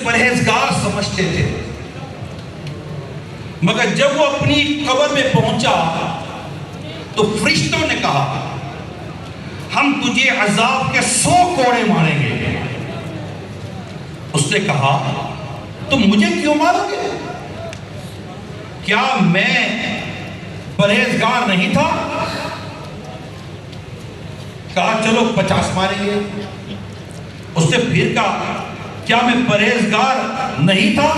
پرہیزگار سمجھتے تھے، مگر جب وہ اپنی قبر میں پہنچا تو فرشتوں نے کہا ہم تجھے عذاب کے 100 کوڑے ماریں گے۔ اس نے کہا تم مجھے کیوں مارو گے؟ کیا میں پرہیزگار نہیں تھا؟ کہا چلو 50 ماریں گے۔ اس نے پھر کہا کیا میں پرہیزگار نہیں تھا؟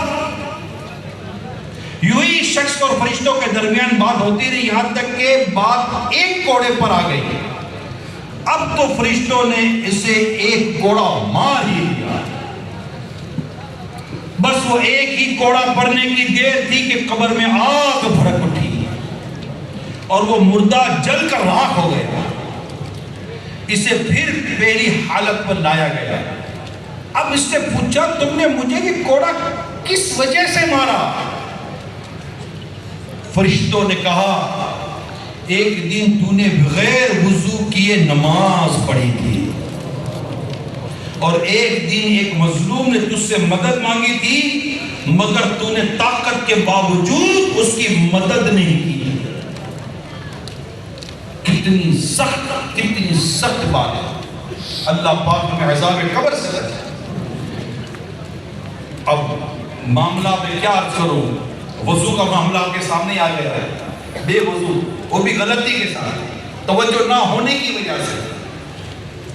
یوں ہی شخص اور فرشتوں کے درمیان بات ہوتی رہی، یہاں تک کہ بات ایک کوڑے پر آ گئی۔ اب تو فرشتوں نے اسے ایک کوڑا مار ہی دیا۔ بس وہ ایک ہی کوڑا پڑنے کی دیر تھی کہ قبر میں آگ بھڑک اٹھی اور وہ مردہ جل کر راکھ ہو گیا۔ اسے پھر پہلی حالت پر لایا گیا۔ اب اس سے پوچھا تم نے مجھے یہ کوڑا کس وجہ سے مارا؟ فرشتوں نے کہا ایک دن تو نے بغیر وضو کیے نماز پڑھی تھی، اور ایک دن ایک مظلوم نے تجھ سے مدد مانگی تھی، مگر تو نے طاقت کے باوجود اس کی مدد نہیں کی۔ کتنی سخت بات ہے۔ اللہ پاک میں عذاب قبر سے بچائے۔ اب معاملہ میں کیا عرض کروں، وضو کا معاملہ آپ کے سامنے آ گیا ہے، بے وضو، وہ بھی غلطی کے ساتھ، توجہ نہ ہونے کی وجہ سے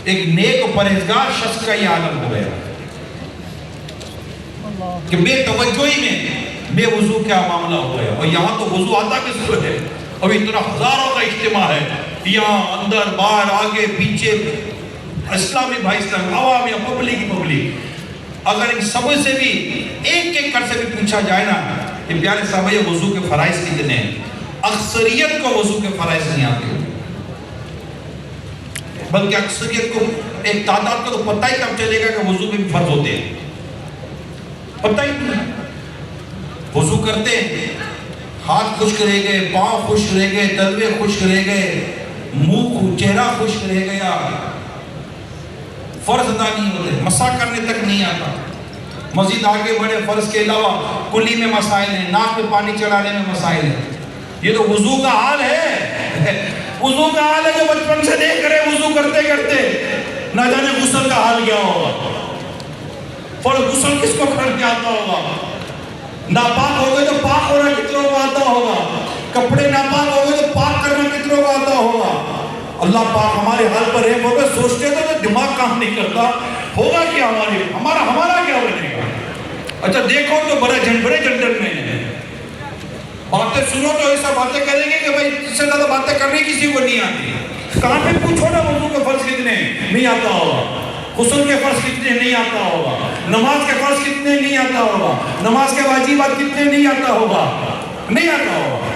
ایک نیک و پرہیزگار شخص کا یہ عالم ہو گیا کہ بے توجہی میں بے وضو کیا معاملہ ہو گیا۔ اور یہاں تو وضو آتا کس کو ہے؟ اب اتنا ہزاروں کا اجتماع ہے، یہاں اندر باہر آگے پیچھے، اسلامی بھائی اسلام، عوام یا پبلک، اگر ان سب سے بھی ایک ایک کر سے بھی پوچھا جائے نا کہ پیارے صاحب یہ وضو کے فرائض کتنے ہیں، اکثریت کو وضو کے فرائض نہیں آتے، بلکہ اکثریت کو ایک تعداد کو تو پتہ ہی کب چلے گا کہ وضو میں بھی فرض ہوتے ہیں، پتہ ہی نہیں۔ وضو کرتے ہاتھ خشک رہ گئے، پاؤں خشک رہ گئے، تلوے خشک رہ گئے، منہ چہرہ خشک رہ گیا، فرض ادا نہیں ہوتے، مسا کرنے تک نہیں آتا۔ مزید آگے بڑھے فرض کے علاوہ کلی میں مسائل ہیں، ناک میں پانی چڑھانے میں مسائل ہیں۔ یہ تو وضو کا حال ہے، وضو کا حال ہے جو بچپن سے دیکھ رہے وضو کرتے کرتے، نہ جانے غسل کا حال کیا ہوگا، فرض غسل کس کو کر کے آتا ہوگا، ناپاک ہو گئے تو پاک ہونا کتنوں کو آتا ہوگا، کپڑے ناپاک ہو گئے تو پاک کرنا کتنوں کو آتا ہوگا۔ اللہ پاک ہمارے حال پر رحم ہوگا۔ سوچتے تو دماغ کام نہیں کرتا، ہوگا کیا ہمارا کیا بنے گا؟ اچھا دیکھو تو بڑے جنڈر میں ہیں، باتیں سنو تو ایسا باتیں کریں گے کہ بھائی اس سے زیادہ باتیں کرنے کسی کو نہیں آتی۔ کہاں پہ پوچھو نا وضو کے فرض کتنے نہیں آتا ہوگا، غسل کے فرض کتنے نہیں آتا ہوگا، نماز کے فرض کتنے نہیں آتا ہوگا، نماز کے واجبات کتنے نہیں آتا ہوگا، نہیں آتا ہوگا۔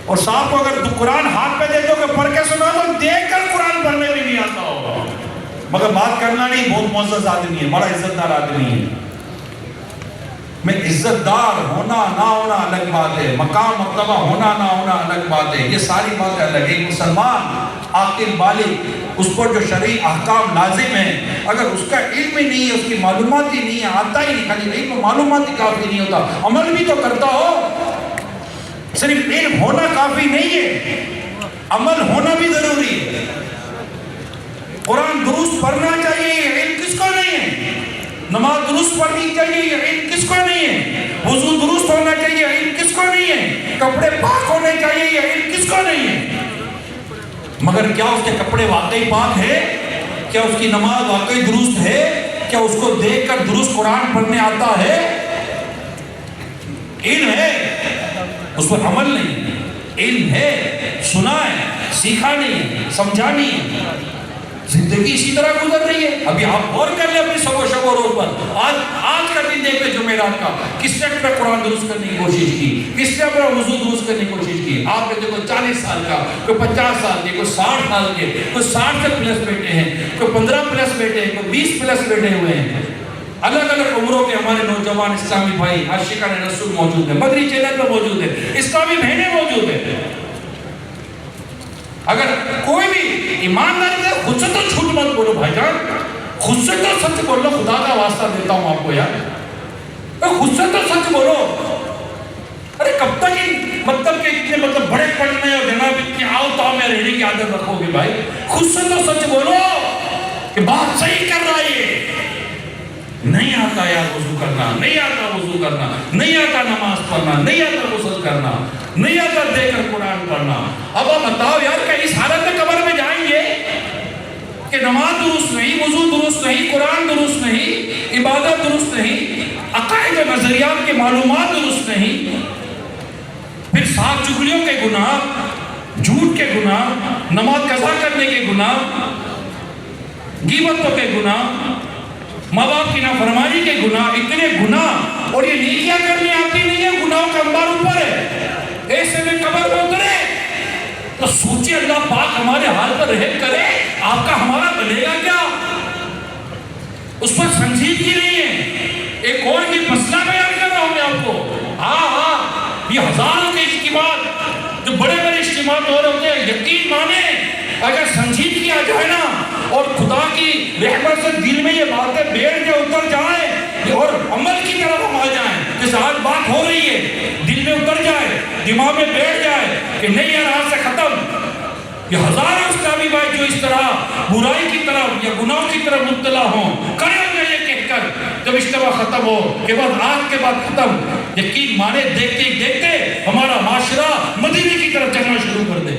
اور صاحب کو اگر قرآن ہاتھ پہ دے دو کہ پڑھ کے سنا تو دیکھ کر قرآن پڑھنے بھی نہیں آتا ہوگا، مگر بات کرنا نہیں، بہت معزز آدمی ہے، بڑا عزت دار آدمی ہے۔ میں عزت دار ہونا نہ ہونا الگ بات ہے، مقام مرتبہ ہونا نہ ہونا الگ بات ہے، یہ ساری باتیں الگ ہے۔ ایک مسلمان عاقل بالغ، اس پر جو شرعی احکام لازم ہیں، اگر اس کا علم ہی نہیں ہے، اس کی معلومات ہی نہیں ہے، آتا ہی نہیں، خالی علم و معلومات ہی کافی نہیں ہوتا، عمل بھی تو کرتا ہو۔ صرف علم ہونا کافی نہیں ہے، عمل ہونا بھی ضروری ہے۔ قرآن درست پڑھنا چاہیے، یہ علم کس کو نہیں ہے؟ نماز درست پڑھنی چاہیے، یہ علم کس کو نہیں ہے؟ وضو درست ہونا چاہیے، علم کس کو نہیں ہے؟ کپڑے پاک ہونے چاہیے، یہ علم کس کو نہیں ہے؟ مگر کیا اس کے کپڑے واقعی پاک ہے؟ کیا اس کی نماز واقعی درست ہے؟ کیا اس کو دیکھ کر درست قرآن پڑھنے آتا ہے؟ علم ہے، اس پر عمل نہیں، علم ہے، سنا ہے، سیکھا نہیں، سمجھا نہیں، زندگی اسی طرح گزر رہی ہے۔ ابھی آپ غور کر لیں اپنی شب و روز پر، آج کا دن دیکھ لیں جمعرات کا، کس نے اپنا قرآن درست کرنے کی کوشش کی، کس نے اپنا وضو درست کرنے کی کوشش کی؟ آپ نے دیکھو 40 سال کا، کوئی 50 سال کے، کوئی 60 سال کے، کوئی 60 سے پلس بیٹے ہیں، کوئی 15 پلس بیٹے ہیں، کوئی 20 پلس بیٹے ہوئے ہیں۔ الگ الگ عمروں کے ہمارے نوجوان اسلامی بھائی عاشقان رسول موجود ہیں، مدری چینل پر موجود ہیں، اسلامی بہنیں موجود ہیں۔ اگر کوئی بھی ایمانداری سے خود سے تو جھوٹ مت بولو بھائی جان، خود سے تو سچ بولو، خدا کا واسطہ دیتا ہوں آپ کو یار۔ خود سے تو سچ بولو. ارے کب تک مطلب کہ اتنے بڑے پڑھنے اور جناب اتنی آؤ تاؤ میں رہنے کی عادت رکھو گے بھائی؟ خود سے تو سچ بولو کہ بات صحیح کر رہا ہے. نہیں آتا یار وضو کرنا، نہیں آتا وضو کرنا، نہیں آتا نماز پڑھنا، نہیں آتا غسل کرنا، نہیں آتا دے کر قرآن پڑھنا. اب آپ بتاؤ یار کہ اس حالت میں قبر میں جائیں گے کہ نماز درست نہیں، وضو درست نہیں، قرآن درست نہیں، عبادت درست نہیں، عقائد و نظریات کی معلومات درست نہیں، پھر سات چغلیوں کے گناہ، جھوٹ کے گناہ، نماز قضا کرنے کے گناہ، غیبتوں کے گناہ، ماں باپ کی نافرمانی کے گناہ، اتنے گناہ، اور یہ نیکیاں کرنی آتی نہیں ہے، گناہوں کا انبار اوپر ہے. ایسے میں قبر میں اترے تو سوچے اللہ پاک ہمارے حال پر رحم کرے، آپ کا ہمارا بنے گا کیا؟ اس پر سنجیدگی نہیں ہے. ایک اور بھی مسئلہ بیان کر رہا ہوں میں آپ کو. ہاں یہ ہزاروں کے اجتماعات جو بڑے بڑے اجتماعات ہو رہے ہوتے ہیں، یقین مانے اگر سنجیدگی آ جائے نا اور خدا کی رحمت سے دل میں یہ باتیں بیٹھ کے اتر جائیں اور عمل کی طرف ہم آ جائیں، جیسے آج بات ہو رہی ہے، دل میں اتر جائے، دماغ میں بیٹھ جائے کہ نہیں یار آج سے ختم. یہ ہزاروں اسلامی بھائی جو اس طرح برائی کی طرف یا گناہ کی طرف مبتلا ہوں، کریں گے یہ کہہ کر جب اجتماع ختم ہو کہ بعد آج کے بعد ختم، یقین مانے دیکھتے ہی دیکھتے ہمارا معاشرہ مدینے کی طرف چلنا شروع کر دے.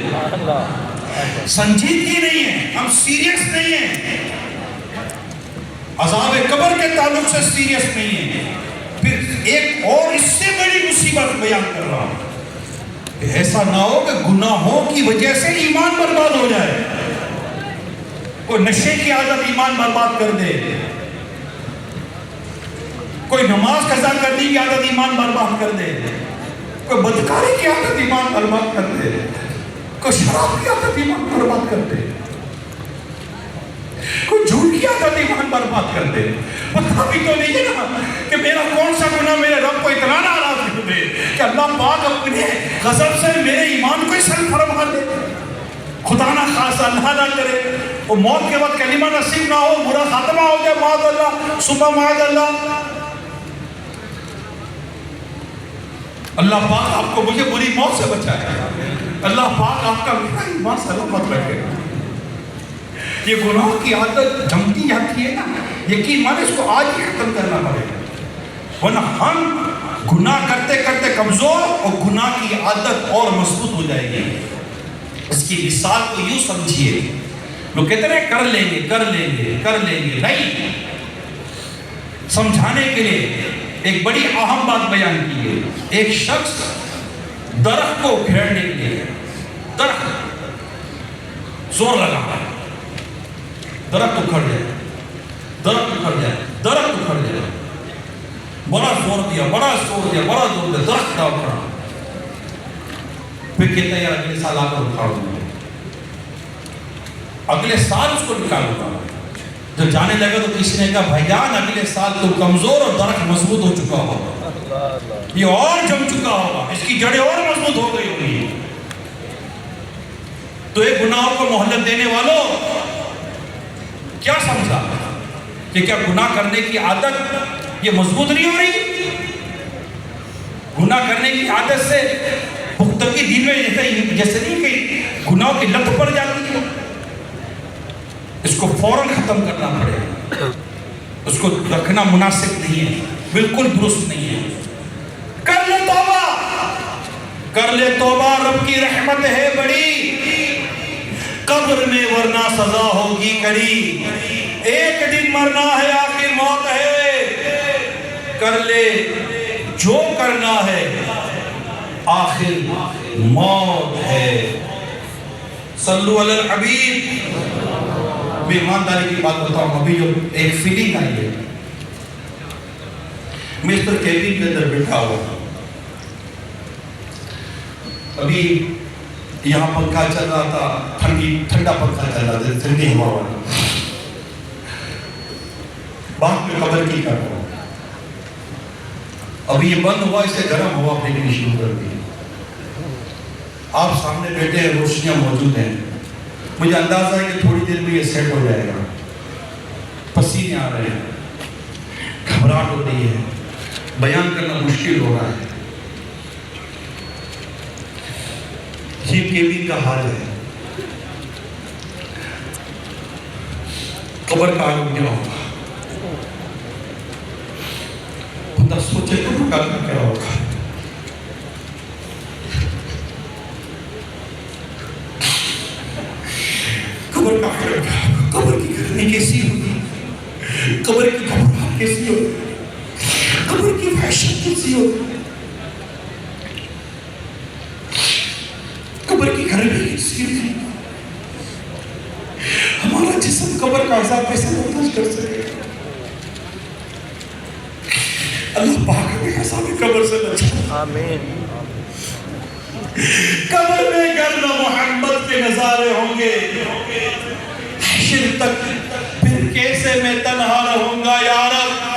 سنجیدگی نہیں ہے، ہم سیریس نہیں ہیں، عذاب قبر کے تعلق سے سیریس نہیں ہیں. پھر ایک اور اس سے بڑی مصیبت بیان کر رہا ہوں، ایسا نہ ہو کہ گناہوں کی وجہ سے ایمان برباد ہو جائے. کوئی نشے کی عادت ایمان برباد کر دے، کوئی نماز قضا کرنے کی عادت ایمان برباد کر دے، کوئی بدکاری کی عادت ایمان برباد کر دے، کوئی شراب کی عادت ایمان برباد کر دے، کوئی جھوٹ کی عادت ایمان برباد کر دے. پتہ بھی تو نہیں ہے نا کہ میرا کون سا گناہ میرے رب کو اتنا ناراض کر دے کہ اللہ پاک اپنے غضب سے میرے ایمان کو سلب فرما دے. خدا نہ خاصا اللہ نہ کرے وہ موت کے وقت کلمہ نصیب نہ ہو، برا خاتمہ ہو جائے معاذ اللہ، صبح معاذ اللہ. اللہ پاک آپ کو مجھے بری موت سے بچائے، اللہ پاک آپ کا میرا ایمان سلامت رکھے. یہ گناہ کی عادت جمتی جاتی ہے نا، یقین مانے اس کو آج ہی ختم کرنا پڑے گا، ورنہ ہم گناہ کرتے کرتے کمزور اور گناہ کی عادت اور مضبوط ہو جائے گی. اس کی مثال کو یوں سمجھیے، لوگ کہتے ہیں کر لیں گے کر لیں گے کر لیں گے، نہیں. سمجھانے کے لیے ایک بڑی اہم بات بیان کی ہے. ایک شخص درخت کو کھیڑنے کے لیے، درخت زور لگا، درخت اکھڑ جائے، درخت اکھڑ جائے، درخت اکھڑ جائے، بڑا زور دیا، بڑا زور دیا، بڑا زور دیا، درخت نہ اکھڑا. پھر کہتے ہیں یار اگلے سال آ کر اکھاڑ دوں گا، اگلے سال اس کو نکالوں گا. جب جانے لگا تو کسی نے کہا بھائی جان اگلے سال تو کمزور اور درخت مضبوط ہو چکا ہوگا، یہ اور جم چکا ہوگا، اس کی جڑیں اور مضبوط ہو گئی ہوگی. تو ایک گناہوں کو مہلت دینے والوں کیا سمجھا کہ کیا گناہ کرنے کی عادت یہ مضبوط نہیں ہو رہی؟ گناہ کرنے کی عادت سے پختگی دل میں جیسے نہیں کہ گناہوں کی لت پڑ جاتی ہے، اس کو فوراً ختم کرنا پڑے گا. اس کو رکھنا مناسب نہیں ہے، بالکل درست نہیں ہے. کر لے توبہ، کر لے توبہ، رب کی رحمت ہے بڑی، قبر میں ورنہ سزا ہوگی کری، ایک دن مرنا ہے آخر موت ہے، کر لے جو کرنا ہے آخر موت ہے. صلو علی الحبیب. میں ایمانداری کی بات بتاؤں، ابھی جو ایک فیلنگ آئی ہے، میں اس پر کیبن کے اندر بیٹھا ہوا، ابھی یہاں پنکھا چل رہا تھا، ٹھنڈا پنکھا چل رہا تھا، ٹھنڈی ہوا والا. بات میں قبر کی کر رہا ہوں، ابھی یہ بند ہوا، اسے گرم ہوا پھینکنی شروع کر دی. آپ سامنے بیٹھے ہیں، روشنیاں موجود ہیں، مجھے اندازہ ہے کہ تھوڑی دیر میں یہ سیٹ ہو جائے گا. پسینے آ رہے ہیں، گھبراہٹ ہو رہی ہے، بیان کرنا مشکل ہو رہا ہے. یہ کیبن کا حال ہے. قبر کا عالم کیا ہوگا؟ بندہ سوچے قبر کا عالم کیا ہوگا. قبر کا عالم کیا ہوگا؟ قبر کی گرمی کیسی ہوگی؟ قبر کی گھبراہٹ کیسی ہوگی؟ قبر کی وحشت کیسی ہوگی؟ قبر کی گرمی کیسی ہوگی؟ ہمارا جسم قبر کا عذاب کیسے برداشت کر سکے؟ اللہ پاک ہمیں عذاب قبر سے بچائے. آمین. قبر میں گر محمد کے نظارے ہوں گے. حشر تک پھر کیسے میں تنہا رہوں گا یا رب.